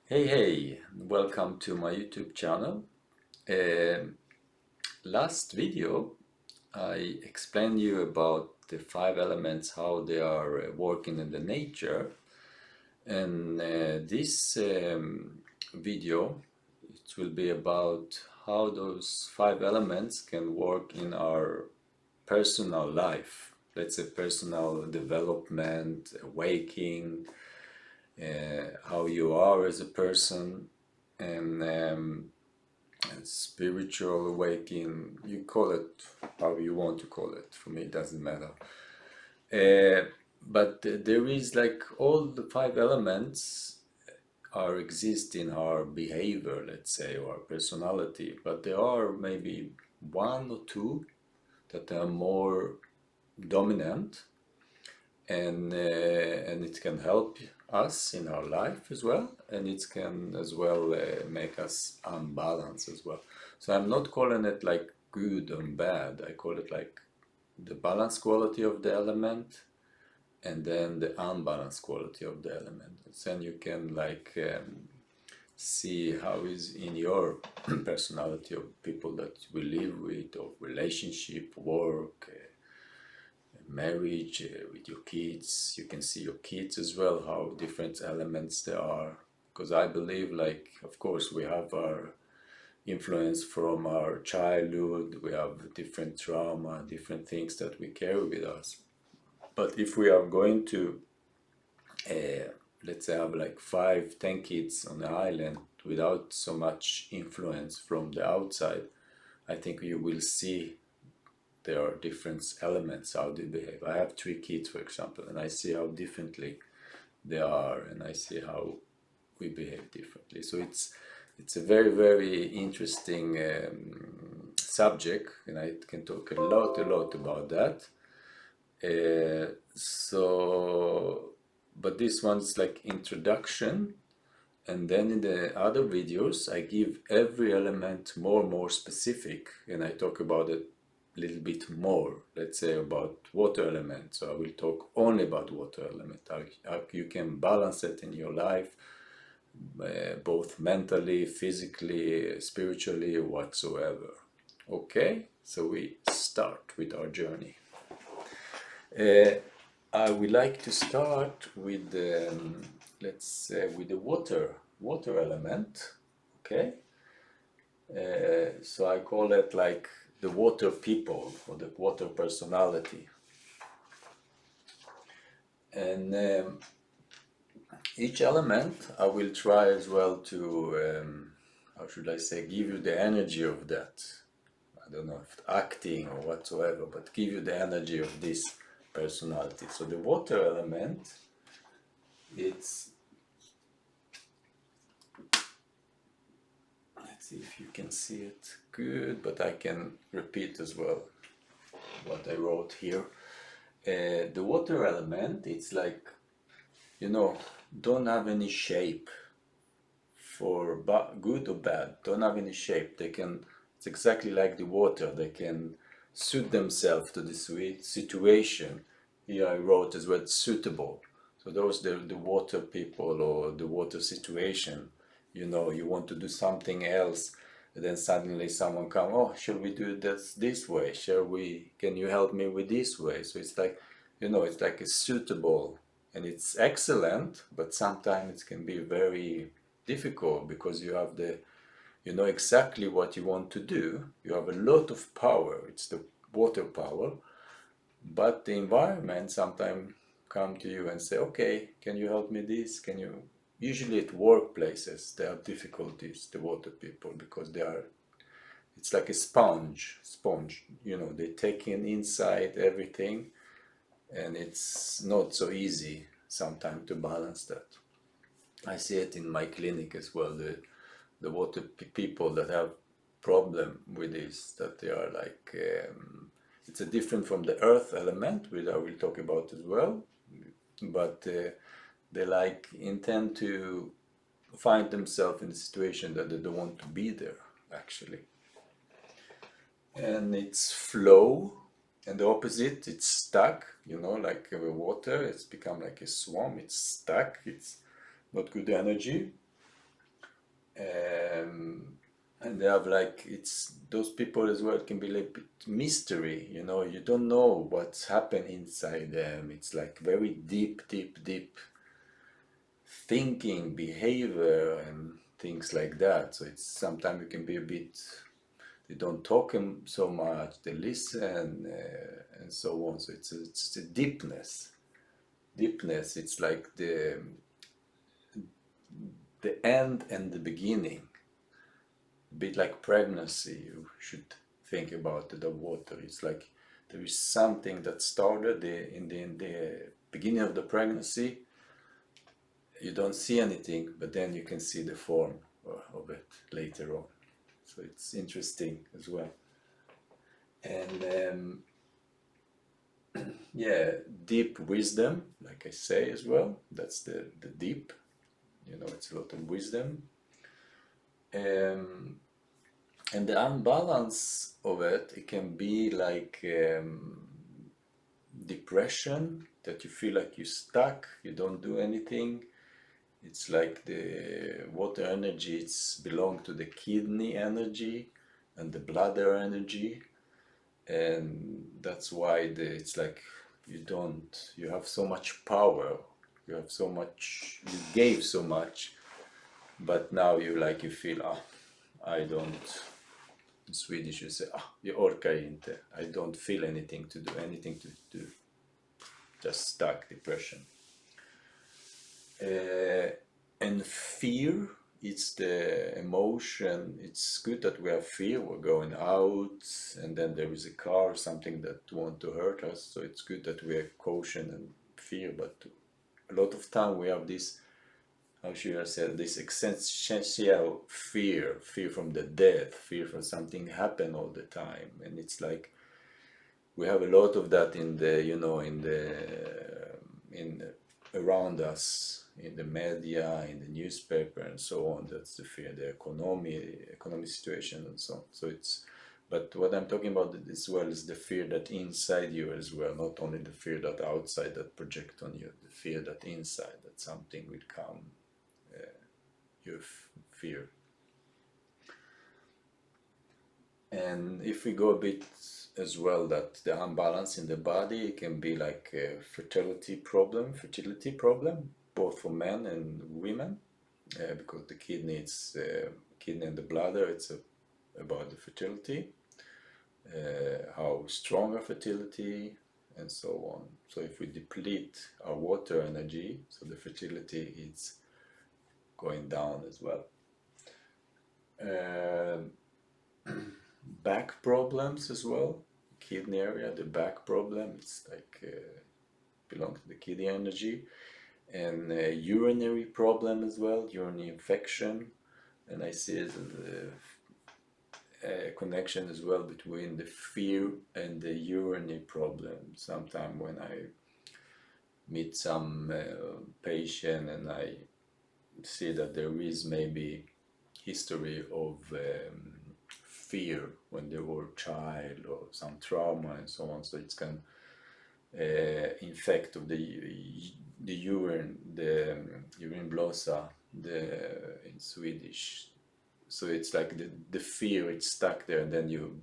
Hey, welcome to my YouTube channel. Last video I explained you about the five elements, how they are working in the nature, and this video it will be about how those five elements can work in our personal life. Let's say personal development, waking, how you are as a person, and spiritual awakening. You call it how you want to call it. For me, it doesn't matter. But there is like all the five elements are exist in our behavior, let's say, or our personality. But there are maybe one or two that are more dominant, and it can help us in our life as well, and it can as well make us unbalanced as well. So I'm not calling it like good and bad. I call it like the balanced quality of the element and then the unbalanced quality of the element. Then you can like see how is in your personality of people that we live with, or relationship, work, marriage, with your kids. You can see your kids as well, how different elements there are. Because I believe, like, of course, we have our influence from our childhood, we have different trauma, different things that we carry with us. But if we are going to, let's say, have like 5, 10 kids on the island without so much influence from the outside, I think you will see there are different elements how they behave. I have 3 kids, for example, and I see how differently they are, and I see how we behave differently. So it's a very interesting subject, and I can talk a lot about that. But this one's like introduction, and then in the other videos I give every element more specific, and I talk about it a little bit more. Let's say about water element, so I will talk only about water element, how you can balance it in your life, both mentally, physically, spiritually, whatsoever. Okay, so we start with our journey. I would like to start with let's say with the water element. Okay, so I call it like the water people, or the water personality. And each element I will try as well to how should I say, give you the energy of that. I don't know if acting or whatsoever, but give you the energy of this personality. So the water element, it's, let's see if you can see it good, but I can repeat as well what I wrote here. The water element, it's like, don't have any shape, for good or bad, don't have any shape. It's exactly like the water, they can suit themselves to the situation. Here I wrote as well, suitable. So those the water people, or the water situation. You want to do something else, and then suddenly someone come, oh, shall we do this way? Can you help me with this way? So it's like, it's like a suitable, and it's excellent, but sometimes it can be very difficult, because you know exactly what you want to do. You have a lot of power. It's the water power, but the environment sometimes come to you and say, okay, can you help me this? Can you? Usually at workplaces they have difficulties, the water people, because it's like a sponge. They take in inside everything, and it's not so easy sometimes to balance that. I see it in my clinic as well. The water people that have problem with this, that they are like, it's a different from the earth element, which I will talk about as well. But they like intend to find themselves in a situation that they don't want to be there, actually. And it's flow, and the opposite, it's stuck. Like water, it's become like a swamp. It's stuck. It's not good energy. And they have like, it's those people as well can be like a bit mystery, you know, you don't know what's happened inside them. It's like very deep, deep, deep thinking, behavior, and things like that. So it's sometimes it can be a bit, they don't talk so much, they listen, and so on. So it's a deepness. It's like the end and the beginning, a bit like pregnancy. You should think about the water. It's like there is something that started in the beginning of the pregnancy. You don't see anything, but then you can see the form of it later on. So it's interesting as well. And yeah, deep wisdom, like I say as well. That's the deep. You know, it's a lot of wisdom. And the unbalance of it, it can be like depression, that you feel like you're stuck, you don't do anything. It's like the water energy, it's belong to the kidney energy and the bladder energy, and that's why it's like you have so much power, you have so much, you gave so much, but now you feel, I don't, in Swedish you say, jag orkar inte, I don't feel anything to do, anything to do, just stuck, depression. And fear, it's the emotion. It's good that we have fear, we're going out and then there is a car or something that want to hurt us, so it's good that we have caution and fear. But a lot of time we have this, how should I say, this existential fear from the death, fear from something happen all the time. And it's like we have a lot of that in the, you know, in around us, in the media, in the newspaper, and so on. That's the fear, the economic situation, and so on. So it's, but what I'm talking about as well is the fear that inside you as well, not only the fear that outside that project on you, the fear that inside, that something will come, your fear. And if we go a bit as well, that the imbalance in the body, it can be like a fertility problem, both for men and women, because the kidney, it's kidney and the bladder, it's about the fertility, how strong our fertility, and so on. So if we deplete our water energy, so the fertility is going down as well. Back problems as well, kidney area, the back problem, it's like belongs to the kidney energy. And urinary problem as well, urinary infection. And I see it as a connection as well between the fear and the urinary problem. Sometimes when I meet some patient and I see that there is maybe history of fear when they were a child, or some trauma and so on, so it can infect of the urine, the urine blåsa, in Swedish. So it's like the fear, it's stuck there, and then you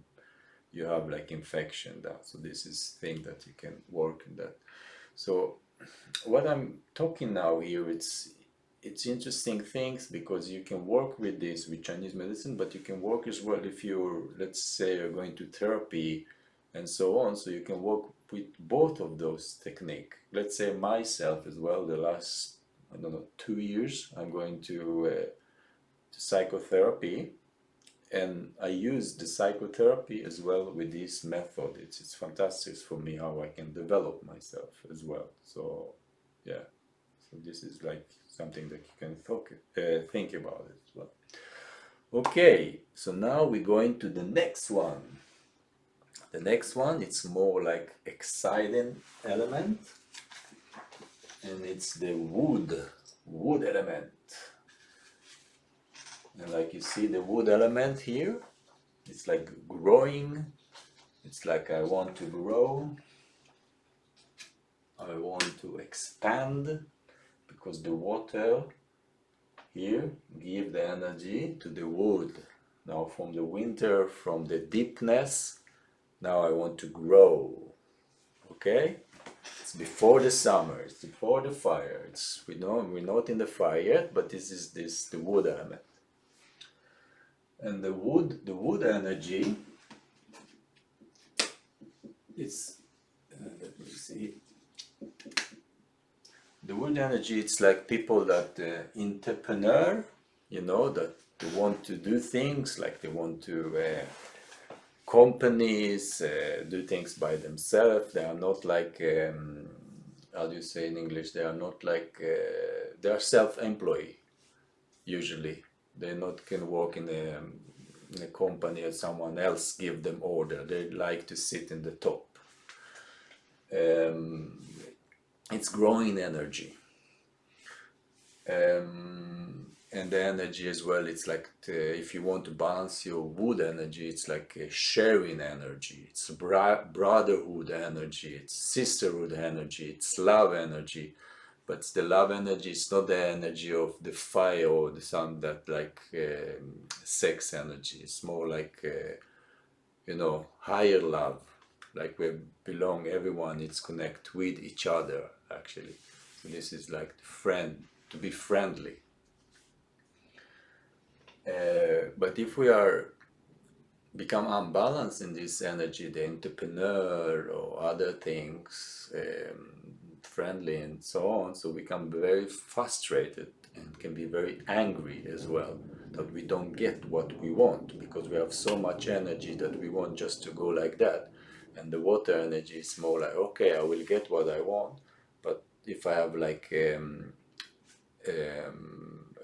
have like infection down. So this is thing that you can work in that. So what I'm talking now here, it's interesting things, because you can work with this with Chinese medicine, but you can work as well if you're, let's say, you're going to therapy and so on. So you can work with both of those technique. Let's say myself as well, the last, I don't know, 2 years, I'm going to psychotherapy, and I use the psychotherapy as well with this method. It's fantastic for me how I can develop myself as well. So yeah, so this is like something that you can think about it as well. Okay, so now we're going to the next one. The next one, it's more like exciting element, and it's the wood element. And like you see the wood element here, it's like growing. It's like I want to grow, I want to expand, because the water here, give the energy to the wood. Now from the winter, from the deepness, now I want to grow. Okay? It's before the summer, it's before the fire. It's we're not in the fire yet, but this is the wood element. And the wood energy, it's let me see. The wood energy, it's like people that entrepreneur, that they want to do things, like they want to companies do things by themselves. They are not like how do you say in English? They are not like they are self-employed usually. They not can work in a company or someone else give them order. They like to sit in the top. It's growing energy. And the energy as well, it's like if you want to balance your wood energy, it's like a sharing energy, it's brotherhood energy, it's sisterhood energy, it's love energy. But the love energy is not the energy of the fire or the sun, that like sex energy. It's more like higher love, like we belong, everyone is connect with each other actually. So this is like to be friendly. But if we are become unbalanced in this energy, the entrepreneur or other things, friendly and so on, so we become very frustrated and can be very angry as well, that we don't get what we want because we have so much energy that we want just to go like that. And the water energy is more like, okay, I will get what I want, but if I have like a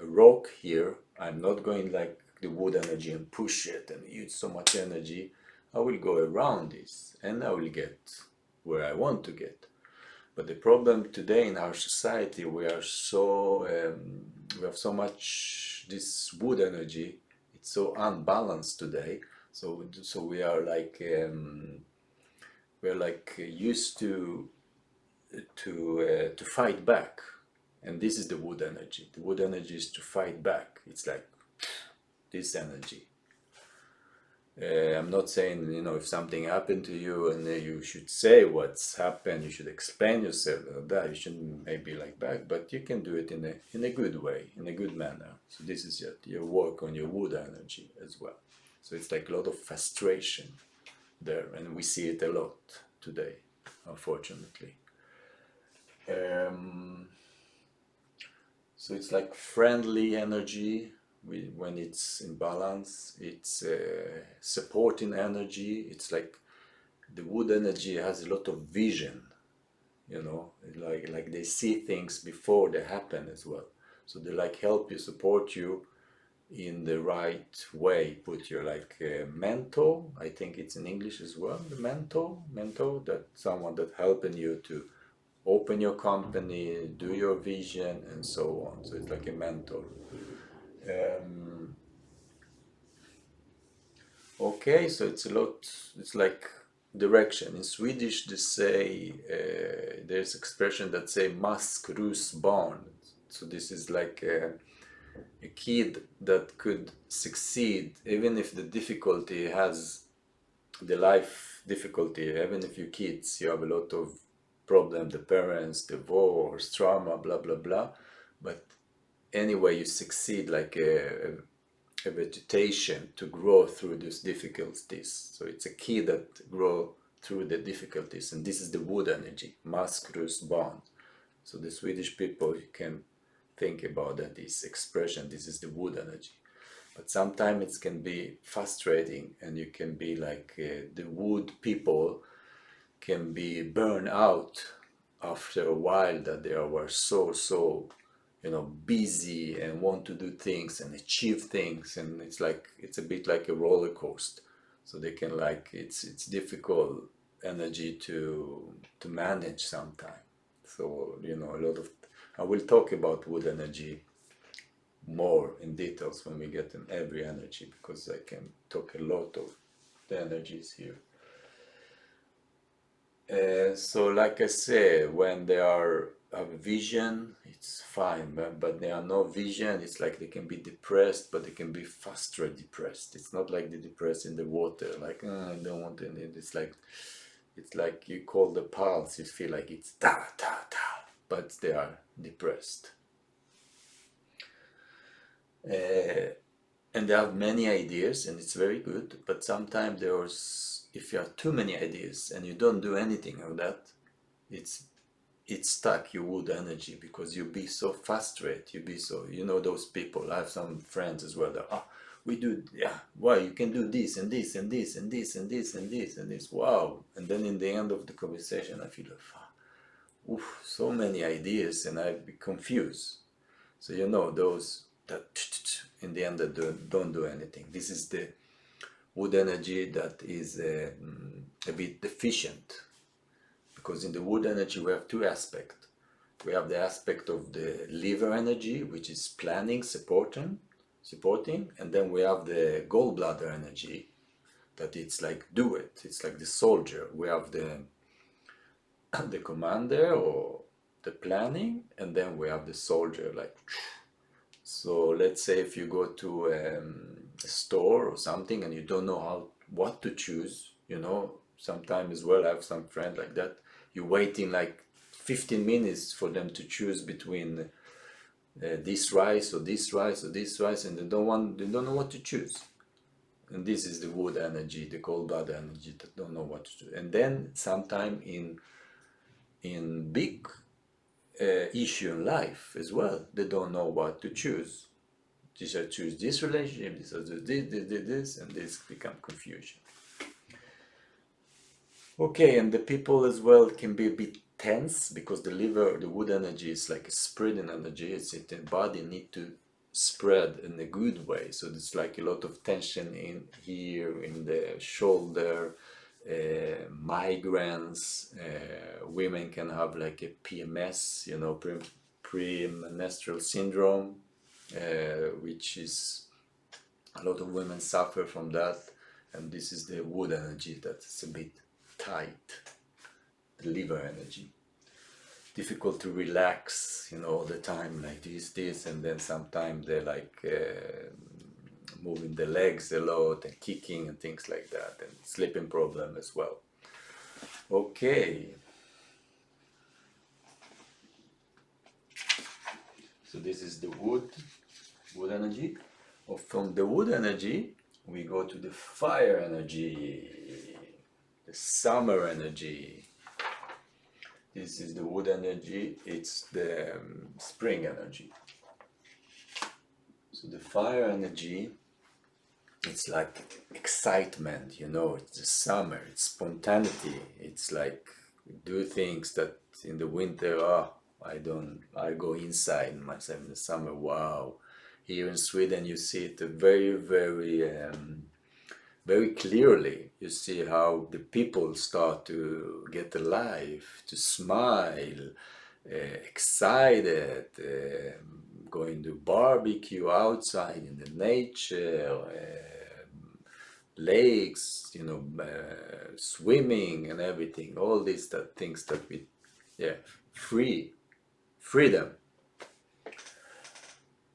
rock here, I'm not going like the wood energy and push it and use so much energy. I will go around this and I will get where I want to get. But the problem today in our society, we have so much this wood energy. It's so unbalanced today. So we are like used to fight back. And this is the wood energy. The wood energy is to fight back. It's like this energy. I'm not saying, if something happened to you and you should say what's happened, you should explain yourself that, you shouldn't maybe like back, but you can do it in a good way, in a good manner. So this is your work on your wood energy as well. So it's like a lot of frustration there, and we see it a lot today, unfortunately. So it's like friendly energy. When it's in balance, it's supporting energy. It's like the wood energy has a lot of vision, like they see things before they happen as well. So they like help you, support you in the right way. Put your like mentor, I think it's in English as well, the mentor, that someone that helping you to open your company, do your vision, and so on. So it's like a mentor. Okay, so it's a lot, it's like direction. In Swedish, they say, there's expression that say maskrus barn. So this is like a kid that could succeed, even if the difficulty has the life difficulty, even if you kids, you have a lot of problem, the parents, divorce, trauma, blah, blah, blah. But anyway, you succeed like a vegetation to grow through these difficulties. So it's a key that grow through the difficulties, and this is the wood energy, maskrus bond. So the Swedish people, you can think about that, this expression, this is the wood energy. But sometimes it can be frustrating, and you can be like the wood people can be burned out after a while, that they were so busy and want to do things and achieve things, and it's a bit like a roller coaster. So they can like it's difficult energy to manage sometimes. So a lot of, I will talk about wood energy more in details when we get in every energy, because I can talk a lot of the energies here. So like I say, when they are have a vision, it's fine, but they are no vision, it's like they can be depressed, but they can be faster depressed. It's not like they depressed in the water, like I don't want any. It's like you call the pulse, you feel like it's da da da, but they are depressed. And they have many ideas, and it's very good, but sometimes if you have too many ideas and you don't do anything of that, it's stuck your wood energy, because you be so frustrated, you be so, those people. I have some friends as well that, we do, yeah, why you can do this and this and this and this and this and this and this, wow. And then in the end of the conversation I feel like, oof, so many ideas, and I be confused. So those that in the end that don't do anything. This is the wood energy that is a bit deficient. Because in the wood energy we have two aspects. We have the aspect of the liver energy, which is planning, supporting, and then we have the gallbladder energy, that it's like do it. It's like the soldier. We have the commander or the planning, and then we have the soldier. Like, so let's say if you go to a store or something and you don't know what to choose, sometimes as well I have some friends like that. You're waiting like 15 minutes for them to choose between this rice or this rice or this rice, and they don't know what to choose. And this is the wood energy, the gallbladder energy, that don't know what to do. And then sometime in big issue in life as well, they don't know what to choose. They shall choose this relationship, this, and this become confusion. Okay, and the people as well can be a bit tense, because the liver, the wood energy is like a spreading energy. It's the body need to spread in a good way. So it's like a lot of tension in here, in the shoulder, migraines. Women can have like a PMS, premenstrual syndrome, which is a lot of women suffer from that. And this is the wood energy that's a bit tight, the liver energy. Difficult to relax, all the time, like this, and then sometimes they're like moving the legs a lot and kicking and things like that, and sleeping problem as well. Okay. So this is the wood energy. From the wood energy, we go to the fire energy, the summer energy. This is the wood energy, it's the spring energy. So the fire energy, it's like excitement, it's the summer, it's spontaneity. It's like do things that in the winter, I go inside myself. In the summer, wow. Here in Sweden you see it very, very very clearly. You see how the people start to get alive, to smile, excited, going to barbecue outside in the nature, lakes, swimming and everything. All these things that we, freedom.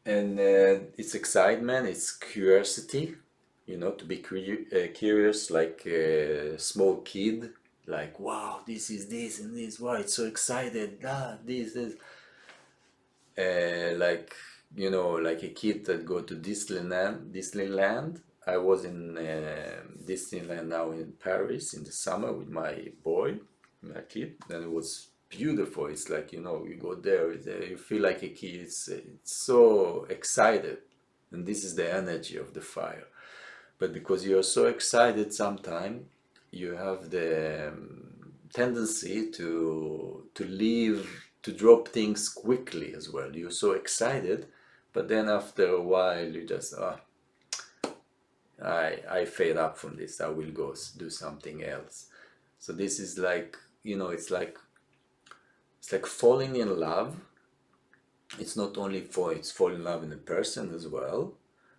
And it's excitement, it's curiosity. To be curious, like a small kid, like, wow, this is this and this, wow, it's so excited, this. Like, like a kid that go to Disneyland. I was in Disneyland now in Paris in the summer with my my kid, and it was beautiful. It's like, you go there, you feel like a kid, it's so excited, and this is the energy of the fire. But because you're so excited, sometimes you have the tendency to drop things quickly as well. You're so excited, but then after a while you just, I fade up from this. I will go do something else. So this is like, it's like falling in love. It's not only it's falling in love in a person as well.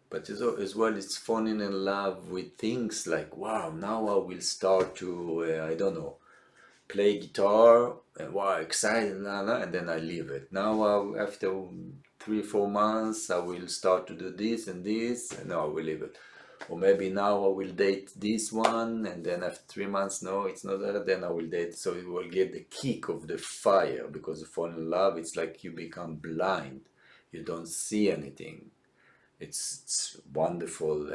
But as well, it's falling in love with things like, wow, now I will start to, I don't know, play guitar and wow, excited, and then I leave it. Now, after 3 4 months, I will start to do this and this, and now I will leave it. Or maybe now I will date this one, and then after 3 months, no, it's not that. Then I will date, so you will get the kick of the fire, because you fall in love. It's like you become blind, you don't see anything. It's wonderful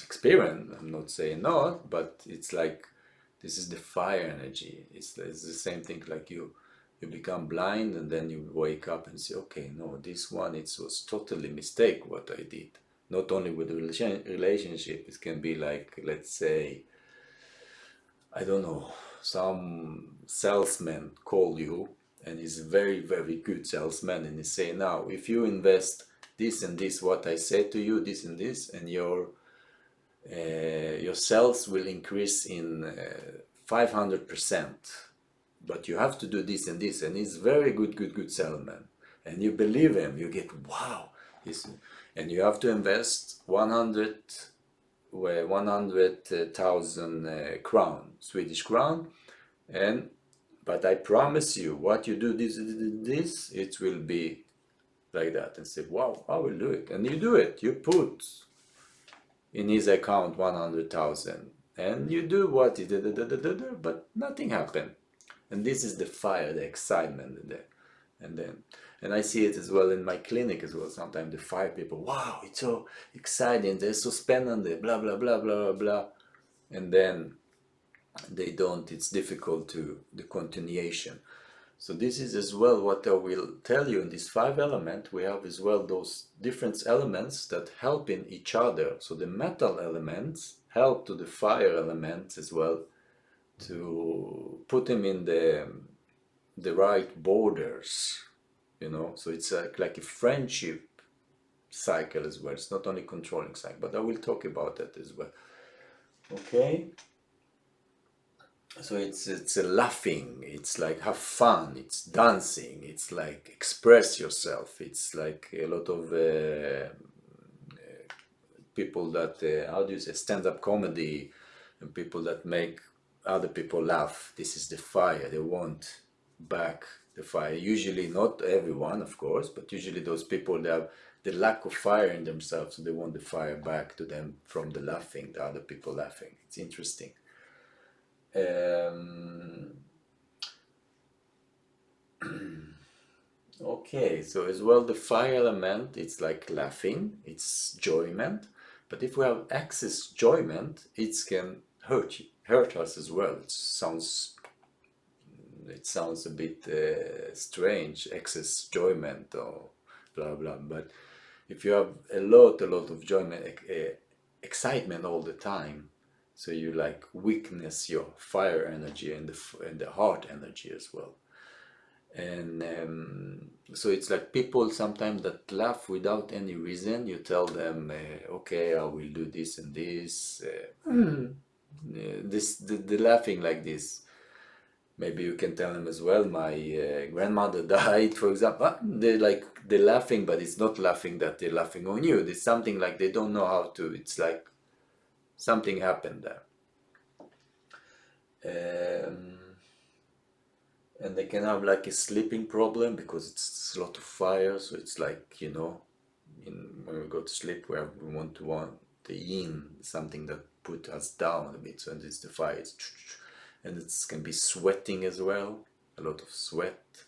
experience. I'm not saying not, but it's like this is the fire energy. It's the same thing, like you become blind and then you wake up and say, okay, no, this one, it was totally mistake what I did. Not only with the relationship, it can be like, let's say, I don't know, some salesman call you, and he's a very, very good salesman, and he say, now, if you invest this and this, what I say to you, this and this, and your sales will increase in 500%, but you have to do this and this, and he's very good salesman, and you believe him, you get, wow, and you have to invest 100,000 crown, Swedish crown, but I promise you, what you do this, it will be like that. And say, wow, I will do it. And you do it. You put in his account 100,000, and you do what he did, but nothing happened. And this is the fire, the excitement, and I see it as well in my clinic as well. Sometimes the fire people, wow, it's so exciting, they're so spending, they blah blah blah blah blah blah, and then they don't. It's difficult to the continuation. So this is as well what I will tell you in this 5 element. We have as well those different elements that help in each other. So the metal elements help to the fire elements as well, to put them in the right borders, so it's like a friendship cycle as well. It's not only controlling cycle, but I will talk about that as well. Okay, so it's a laughing, it's like have fun, it's dancing, it's like express yourself. It's like a lot of people that how do you say, stand-up comedy, and people that make other people laugh. This is the fire. They want back the fire. Usually not everyone, of course, but usually those people, they have the lack of fire in themselves, so they want the fire back to them from the laughing, the other people laughing. It's interesting. Okay, so as well the fire element, it's like laughing, it's enjoyment, but if we have excess enjoyment, it can hurt us as well. It sounds a bit strange, excess enjoyment or blah blah, but if you have a lot of enjoyment, excitement all the time, so you like weakness your fire energy and the heart energy as well. And so it's like people sometimes that laugh without any reason. You tell them, okay, I will do this and this. The laughing like this. Maybe you can tell them as well, my grandmother died, for example. They're laughing, but it's not laughing that they're laughing on you. It's something like they don't know how to. It's like something happened there. And they can have like a sleeping problem because it's a lot of fire. So it's like, when we go to sleep, we want the yin, something that put us down a bit. So it's the fire. And it can be sweating as well, a lot of sweat,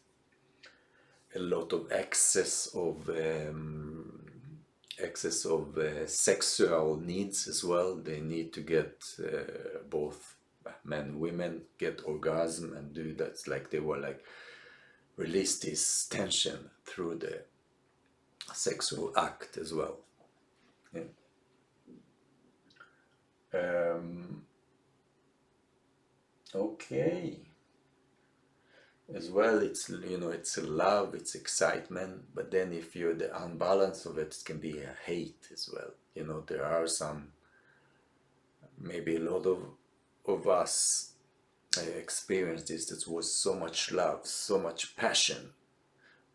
a lot of excess of sexual needs as well. They need to get both men and women get orgasm and do that. It's like they were like release this tension through the sexual act as well. Yeah. Okay. As well, it's it's a love, it's excitement, but then if you're the unbalance of it, it can be a hate as well. There are some, maybe a lot of us experienced this. That was so much love, so much passion,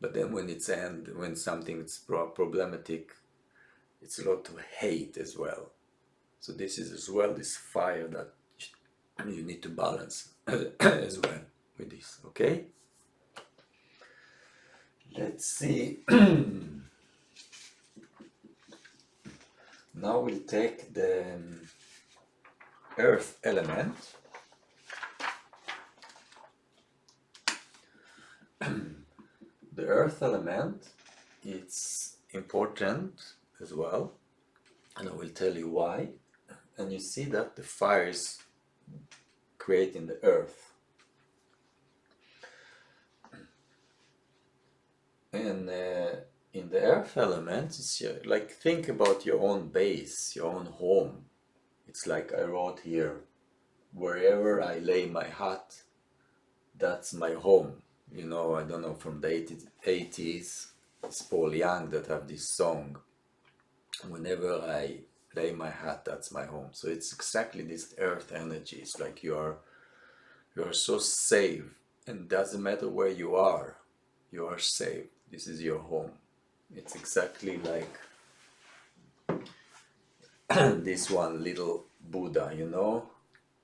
but then when something is problematic, it's a lot of hate as well. So this is as well this fire that you need to balance as well. with this. Okay, let's see. Now we'll take the earth element. The earth element, it's important as well, and I will tell you why. And you see that the fire is creating the earth. And in the earth element, it's like, think about your own base, your own home. It's like I wrote here, wherever I lay my hat, that's my home. You know, I don't know, from the 80s, it's Paul Young that have this song, whenever I lay my hat, that's my home. So it's exactly this earth energy. It's like you are so safe, and doesn't matter where you are safe. This is your home. It's exactly like this one little Buddha, you know,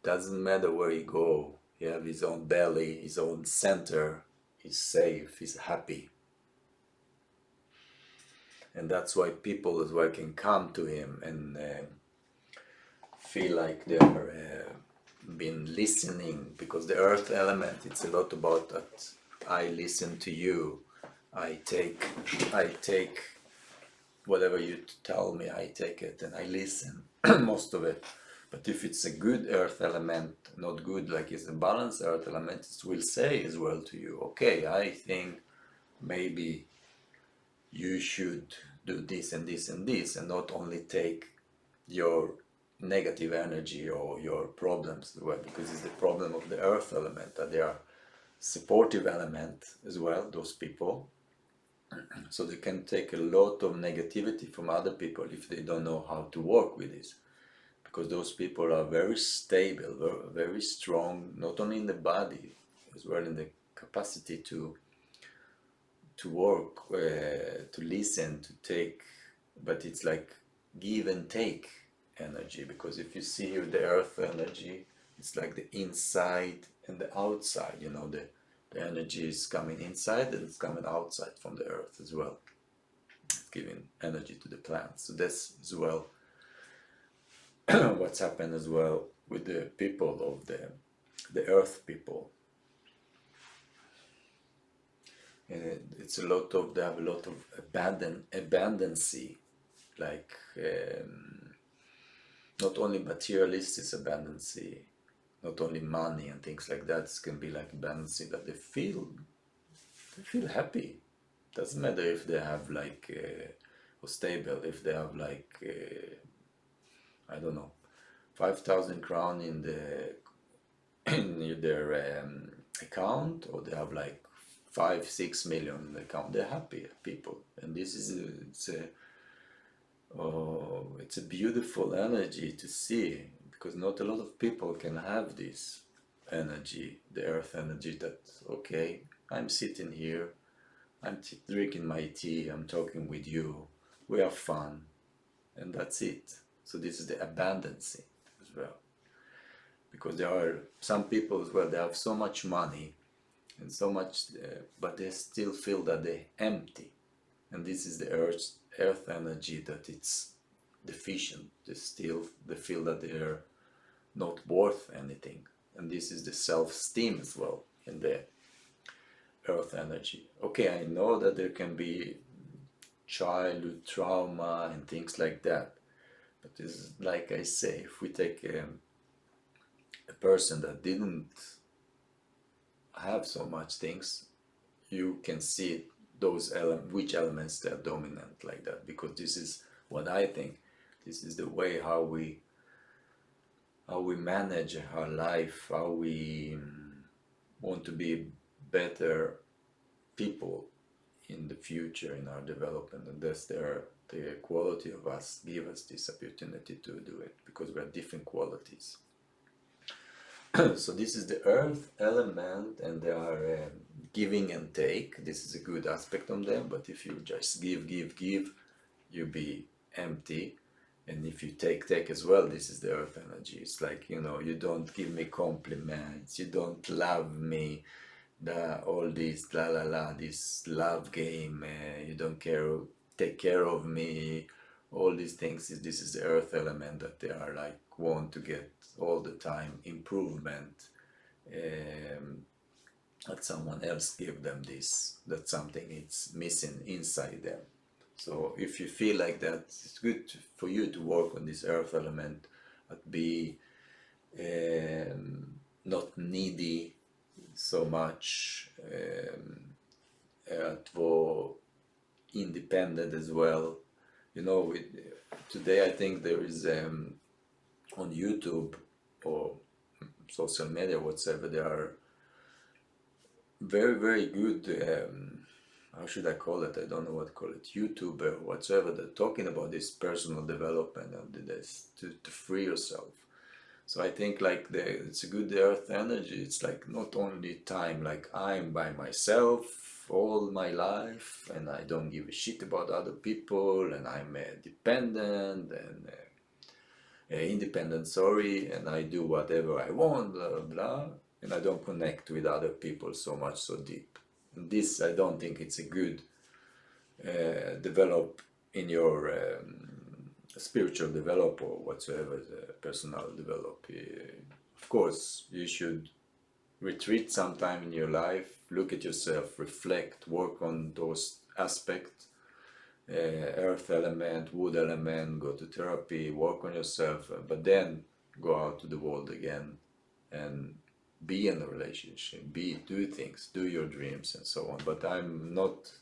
doesn't matter where you go, he have his own belly, his own center, he's safe, he's happy. And that's why people as well can come to him and feel like they're been listening, because the earth element, it's a lot about that. I listen to you, I take whatever you tell me, I take it and I listen, most of it. But if it's a good earth element, not good, like it's a balanced earth element, it will say as well to you, okay, I think maybe you should do this and this and this, and not only take your negative energy or your problems as well, because it's the problem of the earth element, that they are supportive element as well, those people. So they can take a lot of negativity from other people if they don't know how to work with this, because those people are very stable, very strong, not only in the body, as well in the capacity to work, to listen, to take, but it's like give and take energy, because if you see here the earth energy, it's like the inside and the outside, you know, the energy is coming inside and it's coming outside from the earth as well. It's giving energy to the plants. So that's as well what's happened as well with the people of the earth people. And it's a lot of, they have a lot of abundancy, like not only materialistic abundancy, not only money and things like that. It can be like abundancy that they feel happy. Doesn't matter if they have like or stable, if they have like I don't know, 5,000 crown in their account, or they have like 5-6 million in the account. They're happy people, and this is it's a beautiful energy to see, because not a lot of people can have this energy, the earth energy, that okay, I'm sitting here, I'm drinking my tea, I'm talking with you, we have fun, and that's it. So this is the abundance as well, because there are some people as well, they have so much money and so much, but they still feel that they're empty, and this is the earth energy, that it's deficient. They feel that they're not worth anything, and this is the self-esteem as well in the earth energy. Okay, I know that there can be childhood trauma and things like that, but it's like I say, if we take a person that didn't have so much things, you can see those which elements they are dominant like that, because this is what I think. This is the way how we manage our life, how we want to be better people in the future in our development, and that's the quality of us give us this opportunity to do it, because we have different qualities. So this is the earth element, and they are giving and take. This is a good aspect of them, but if you just give, you'll be empty. And if you take as well, this is the earth energy. It's like, you know, you don't give me compliments, you don't love me, all this la la la, this love game, you don't care, take care of me, all these things. This is the earth element that they are like want to get all the time improvement, um, that someone else give them this, that something is missing inside them. So if you feel like that, it's good for you to work on this earth element, but be not needy so much, for independent as well. You know, today I think there is on YouTube or social media, whatsoever, there are very, very good, how should I call it? I don't know what to call it, YouTuber, whatsoever, that talking about this personal development and this to free yourself. So I think like it's a good earth energy. It's like not only time like I'm by myself all my life and I don't give a shit about other people and I'm dependent and independent, sorry, and I do whatever I want, blah blah blah, and I don't connect with other people so much, so deep. And this, I don't think it's a good develop in your spiritual develop or whatsoever, the personal develop. Of course, you should retreat sometime in your life, look at yourself, reflect, work on those aspects, earth element, wood element, go to therapy, work on yourself, but then go out to the world again and be in a relationship, do things, do your dreams and so on. But I'm not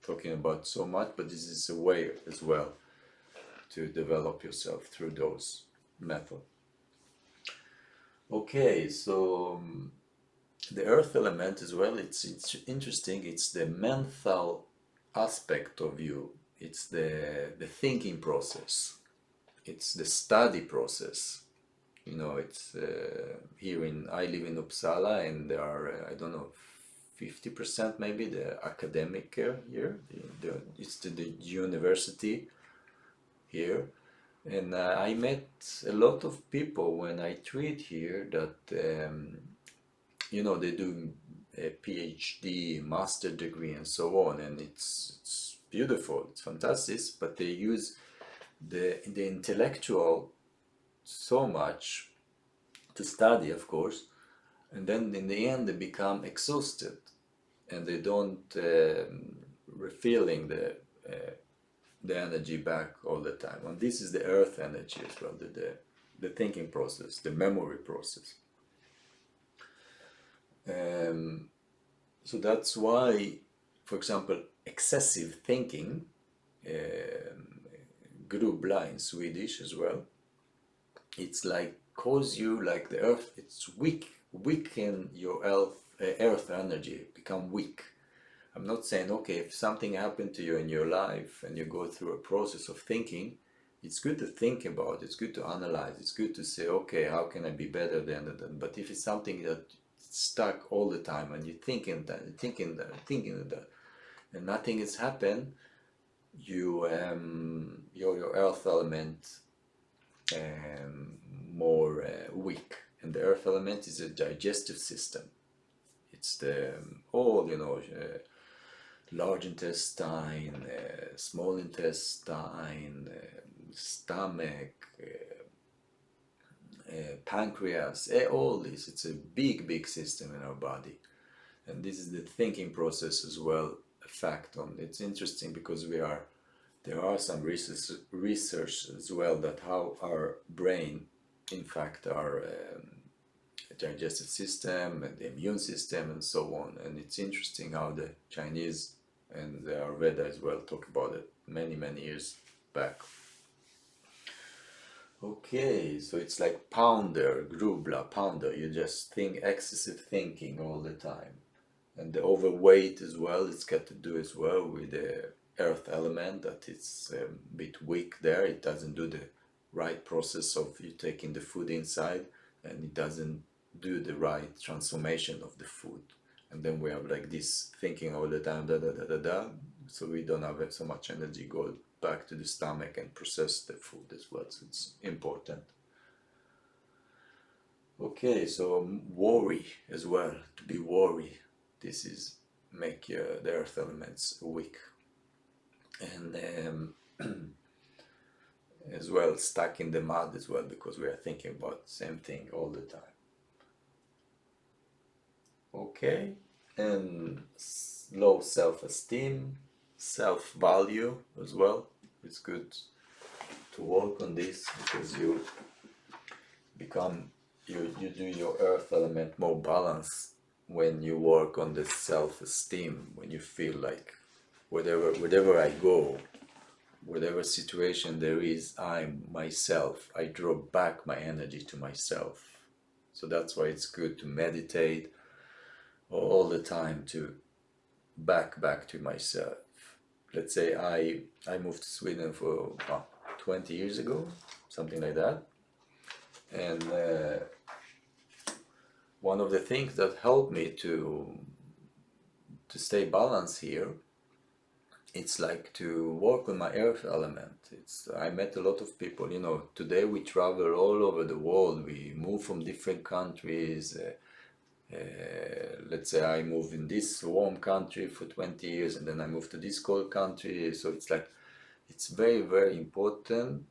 talking about so much, but this is a way as well to develop yourself through those methods. Okay, so the earth element as well, it's interesting. It's the mental aspect of you. It's the thinking process. It's the study process. You know, it's here I live in Uppsala, and there are I don't know, 50% maybe the academic here. It's the university here, and I met a lot of people when I treat here that you know, they do a PhD, master degree, and so on, and it's beautiful, it's fantastic, but they use the intellectual so much to study, of course, and then in the end they become exhausted, and they don't refilling the energy back all the time. And this is the earth energy as well, the thinking process, the memory process. So that's why, for example, excessive thinking, grubbla in Swedish as well, it's like cause you like the earth, it's weaken your earth energy, become weak. I'm not saying, okay, if something happened to you in your life and you go through a process of thinking, it's good to think about, it's good to analyze, it's good to say, okay, how can I be better than that? But if it's something that stuck all the time and you're thinking that, and nothing has happened, your earth element more weak. And the earth element is a digestive system. It's the all, you know, large intestine, small intestine, stomach, pancreas, all this. It's a big system in our body, and this is the thinking process as well. Effect on it's interesting because there are some research as well that how our brain, in fact, our digestive system and the immune system and so on. And it's interesting how the Chinese and the Ayurveda as well talk about it many years back. Okay, so it's like grubbla, pounder. You just think excessive thinking all the time. And the overweight as well, it's got to do as well with the earth element, that it's a bit weak there. It doesn't do the right process of you taking the food inside, and it doesn't do the right transformation of the food. And then we have like this thinking all the time, so we don't have so much energy go back to the stomach and process the food as well. So it's important. Okay, so worry as well, to be worried. this is make the earth elements weak. And as well stuck in the mud as well, because we are thinking about the same thing all the time. Okay, and low self-esteem, self-value as well. It's good to work on this, because you do your earth element more balanced when you work on the self-esteem, when you feel like wherever I go, whatever situation there is, I'm myself. I draw back my energy to myself. So that's why it's good to meditate all the time, to back to myself. Let's say I moved to Sweden for 20 years ago, something like that. And one of the things that helped me to stay balanced here, it's like to work on my earth element. I met a lot of people, today we travel all over the world, we move from different countries. Let's say I move in this warm country for 20 years and then I move to this cold country. So it's like, it's very, very important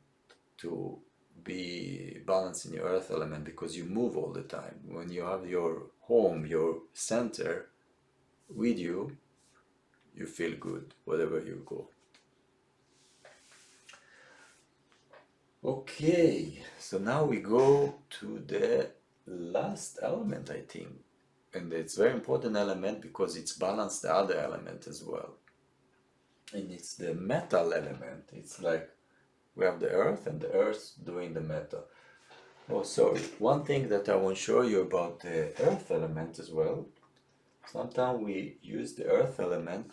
to be balanced in your earth element, because you move all the time. When you have your home, your center with you, you feel good wherever you go. Okay, so now we go to the last element, I think. And it's a very important element because it's balanced the other element as well. And it's the metal element. It's like we have the earth and the earth doing the metal. Oh, sorry. One thing that I want to show you about the earth element as well. Sometimes we use the earth element,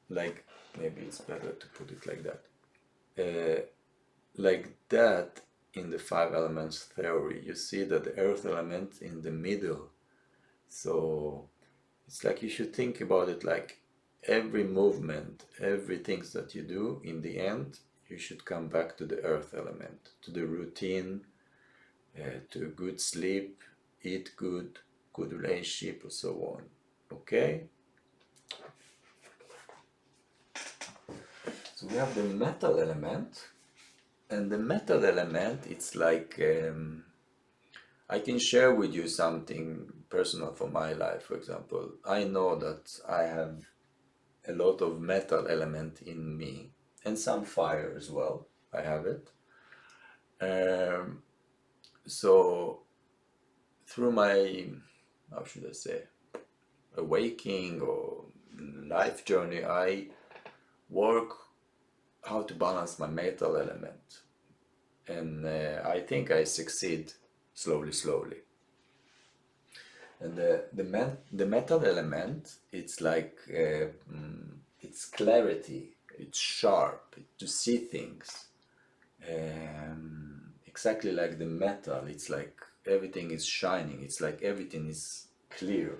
like, maybe it's better to put it like that. Like that in the 5 elements theory. You see that the earth element in the middle. So it's like you should think about it like every movement, everything that you do, in the end, you should come back to the earth element, to the routine, to good sleep, eat good relationship, or so on. Okay? So we have the metal element, and the metal element, it's like, I can share with you something personal from my life. For example, I know that I have a lot of metal element in me, and some fire as well. I have it. So through my, how should I say, awakening or life journey, I work how to balance my metal element, and I think I succeed slowly. And the metal element, it's like it's clarity, it's sharp, to see things, exactly like the metal. It's like everything is shining, it's like everything is clear,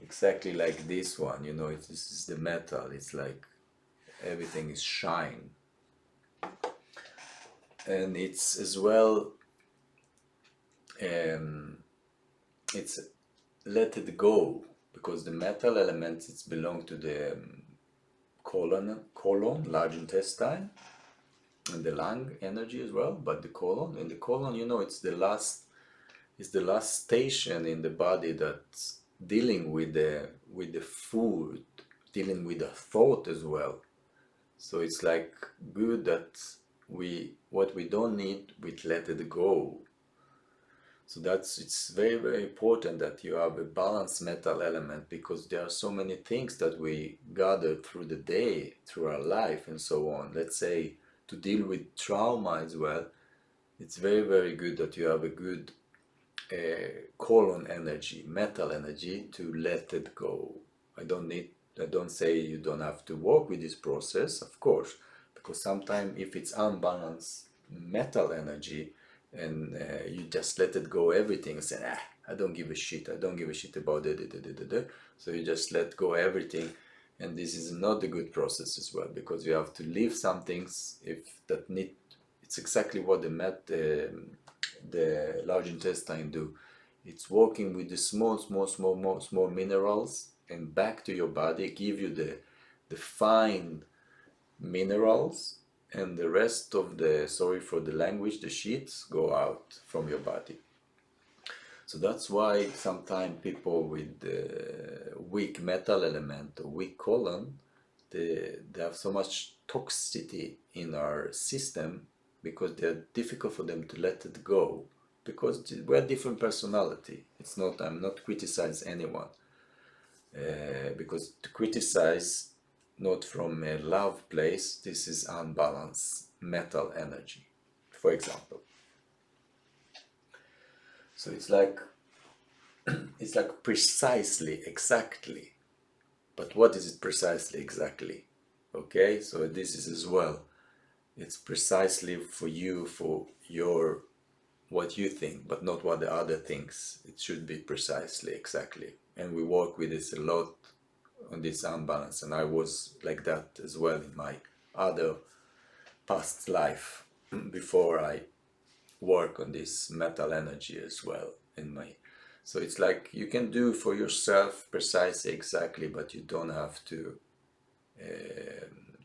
exactly like this one, this is the metal. It's like everything is shine. And it's as well, it's let it go, because the metal elements, it's belong to the colon, large intestine, and the lung energy as well. But the colon, it's the last station in the body that's dealing with the food, dealing with the thought as well. So it's like good that what we don't need, we let it go. So it's very, very important that you have a balanced metal element, because there are so many things that we gather through the day, through our life, and so on. Let's say to deal with trauma as well, it's very, very good that you have a good colon energy, metal energy, to let it go. I don't say you don't have to work with this process, of course, because sometimes if it's unbalanced metal energy, and you just let it go everything and say, I don't give a shit about it, so you just let go everything, and this is not a good process as well, because you have to leave some things it's exactly what the large intestine do. It's working with the small minerals and back to your body, give you the fine minerals, and the rest of the, sorry for the language, the sheets go out from your body. So that's why sometimes people with weak metal element or weak colon, they have so much toxicity in our system because they're difficult for them to let it go, because we're different personality. It's not, I'm not criticize anyone, because to criticize not from a love place, this is unbalanced metal energy, for example. So it's like precisely, exactly. But what is it precisely, exactly? Okay, so this is as well. It's precisely for you, for your, what you think, but not what the other thinks. It should be precisely, exactly. And we work with this a lot on this unbalance. And I was like that as well in my other past life before I work on this metal energy as well in my. So it's like you can do for yourself precisely, exactly, but you don't have to,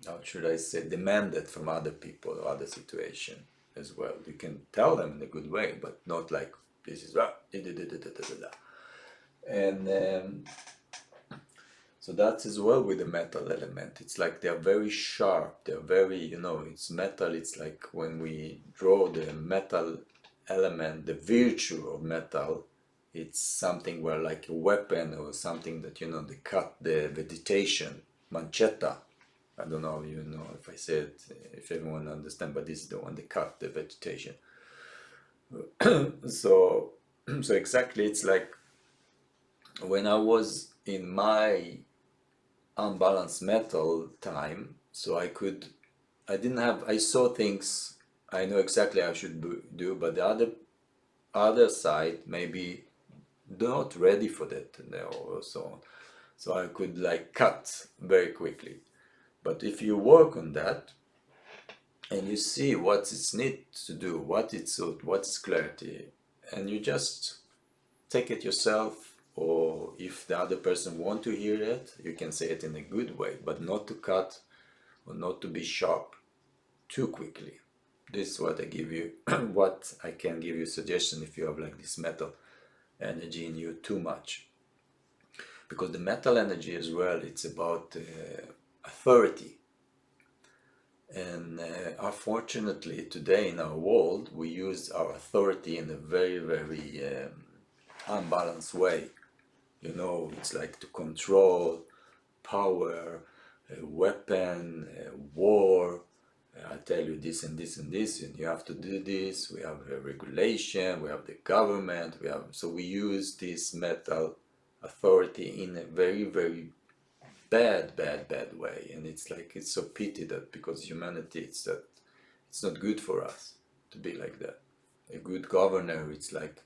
how should I say, demand it from other people or other situation as well. You can tell them in a good way, but not like this is and so that's as well with the metal element. It's like they're very sharp. They're very, it's metal. It's like when we draw the metal element, the virtue of metal, it's something where like a weapon or something that, they cut the vegetation, manchetta. I don't know, if I say it, if everyone understands, but this is the one they cut the vegetation. So, so exactly, it's like when I was in my unbalanced metal time, so I saw things, I know exactly I should do, but the other side maybe not ready for that, or so on. So I could like cut very quickly. But if you work on that and you see what it's need to do, what it's clarity, and you just take it yourself, or if the other person want to hear it, you can say it in a good way, but not to cut or not to be sharp too quickly. This is what I give you, what I can give you suggestion if you have like this metal energy in you too much. Because the metal energy as well, it's about authority. And unfortunately today in our world, we use our authority in a very, very unbalanced way. It's like to control, power, weapon, war. I tell you this and this and this, and you have to do this. We have a regulation, we have the government, so we use this metal authority in a very, very bad way. And it's like, it's so pity that because humanity, it's not good for us to be like that. A good governor, it's like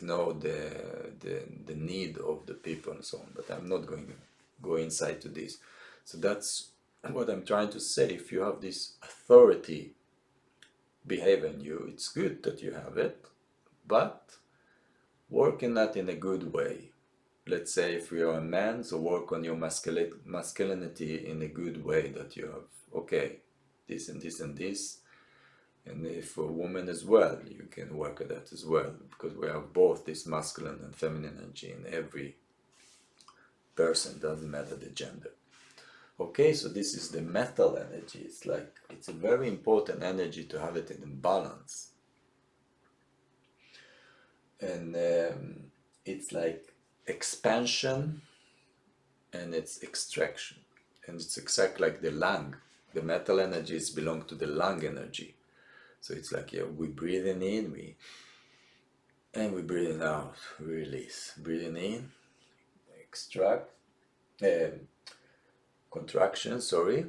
know the need of the people and so on. But I'm not going to go inside to this. So that's what I'm trying to say. If you have this authority behave in you, it's good that you have it, but work in that in a good way. Let's say if you're a man, so work on your masculinity in a good way, that you have, okay, this and this and this. And if a woman as well, you can work at that as well, because we have both this masculine and feminine energy in every person, doesn't matter the gender. Okay, so this is the metal energy. It's like, it's a very important energy to have it in balance. And it's like expansion and it's extraction. And it's exactly like the lung. The metal energies belong to the lung energy. So it's like, yeah, we breathing in, and we breathing out, release. Breathing in, extract, contraction, sorry,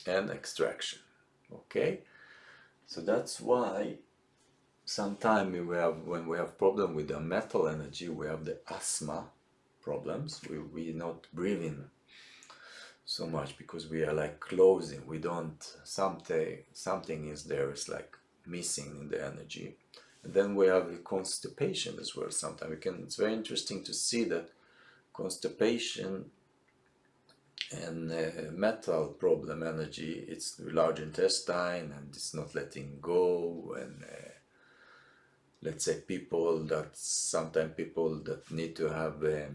and extraction. Okay, so that's why sometimes when we have problem with the metal energy, we have the asthma problems. We not breathing so much because we are like closing. We don't, something is there. It's like missing in the energy. And then we have constipation as well. Sometimes it's very interesting to see that constipation and metal problem energy, it's the large intestine and it's not letting go, and let's say sometimes people that need to have to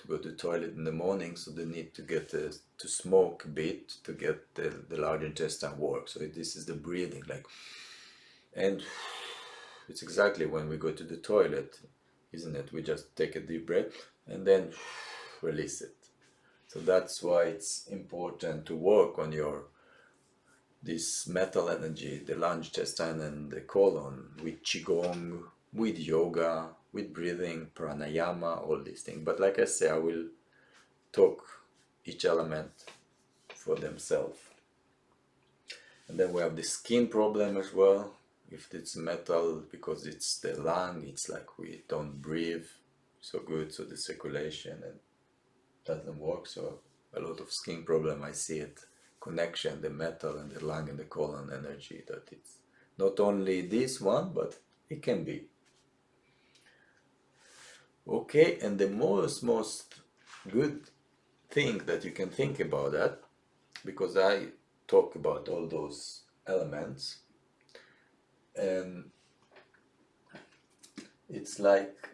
go to the toilet in the morning, so they need to get to smoke a bit to get the large intestine work. So this is the breathing, like, and it's exactly when we go to the toilet, isn't it? We just take a deep breath and then release it. So that's why it's important to work on this metal energy, the large intestine and the colon, with qigong, with yoga, with breathing, pranayama, all these things. But like I say, I will talk each element for themselves. And then we have the skin problem as well. If it's metal, because it's the lung, it's like we don't breathe so good, so the circulation and doesn't work. So a lot of skin problem, I see it, connection, the metal and the lung and the colon energy, that it's not only this one, but it can be. Okay, and the most good thing that you can think about that, because I talk about all those elements, and it's like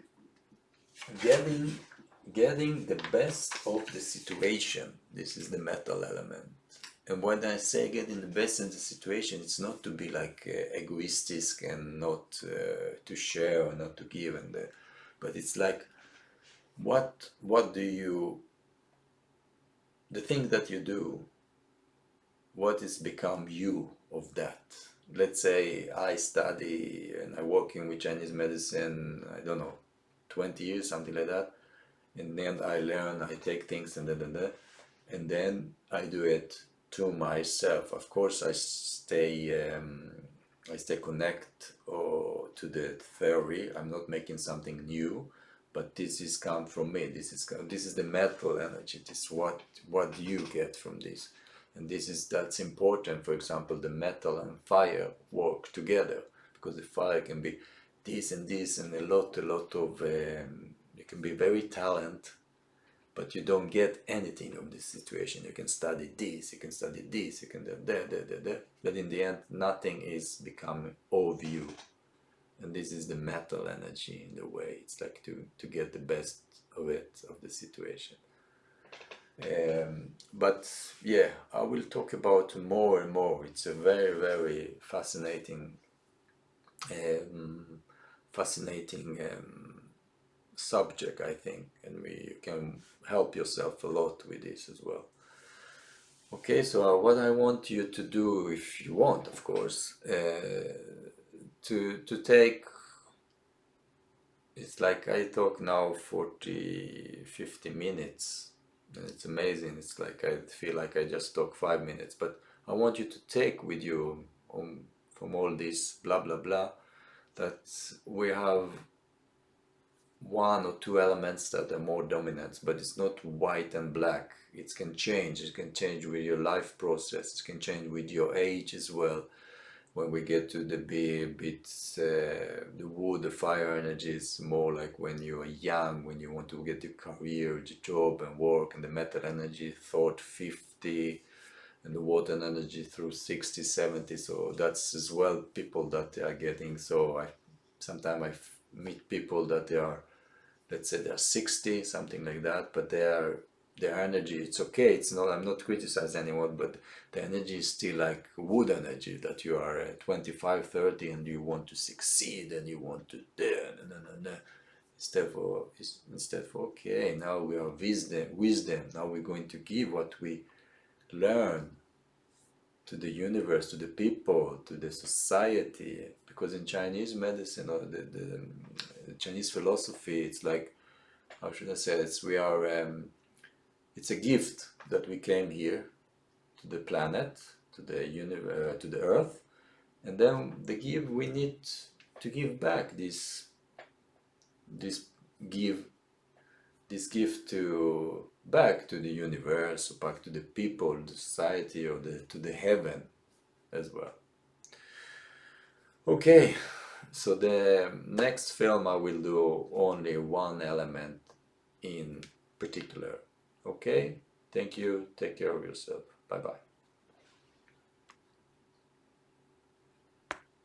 getting the best of the situation. This is the metal element. And when I say getting the best in the situation, it's not to be like egoistic and not to share or not to give, but it's like what do you, the thing that you do, what is become you of that. Let's say I study and I working with Chinese medicine, I don't know, 20 years, something like that, and then I learn, I take things and then I do it to myself. Of course, I stay connect to the theory. I'm not making something new, but this is come from me. This is the metal energy. This is what you get from this, and that's important. For example, the metal and fire work together, because the fire can be this and this and a lot of you can be very talented, but you don't get anything of this situation. You can study this, you can study this, you can do that, but in the end, nothing is becoming of you. And this is the metal energy in the way. It's like to get the best of it, of the situation. But yeah, I will talk about more and more. It's a very, very fascinating subject, I think, and you can help yourself a lot with this as well. Okay, so what I want you to do, if you want, of course, to take, it's like I talk now 40-50 minutes, and it's amazing. It's like I feel like I just talk 5 minutes, but I want you to take with you from all this blah blah blah, that we have one or two elements that are more dominant, but it's not white and black. It can change. It can change with your life process. It can change with your age as well. When we get to the bits, the wood, the fire energy is more like when you are young, when you want to get your career, your job and work, and the metal energy thought 50, and the water energy through 60, 70. So that's as well people that they are getting. So sometimes I meet people that they are, let's say they're 60, something like that, but their energy, it's okay, it's not, I'm not criticizing anyone, but the energy is still like wood energy, that you are 25, 30 and you want to succeed and you want to instead for okay, now we are wisdom, now we're going to give what we learn to the universe, to the people, to the society. Because in Chinese medicine or the Chinese philosophy, it's like, how should I say it? It's a gift that we came here to the planet, to the universe, to the earth, and then we need to give back this gift back to the universe, back to the people, the society, or to the heaven as well. Okay, So the next film I will do only one element in particular. Okay? Thank you. Take care of yourself. Bye bye.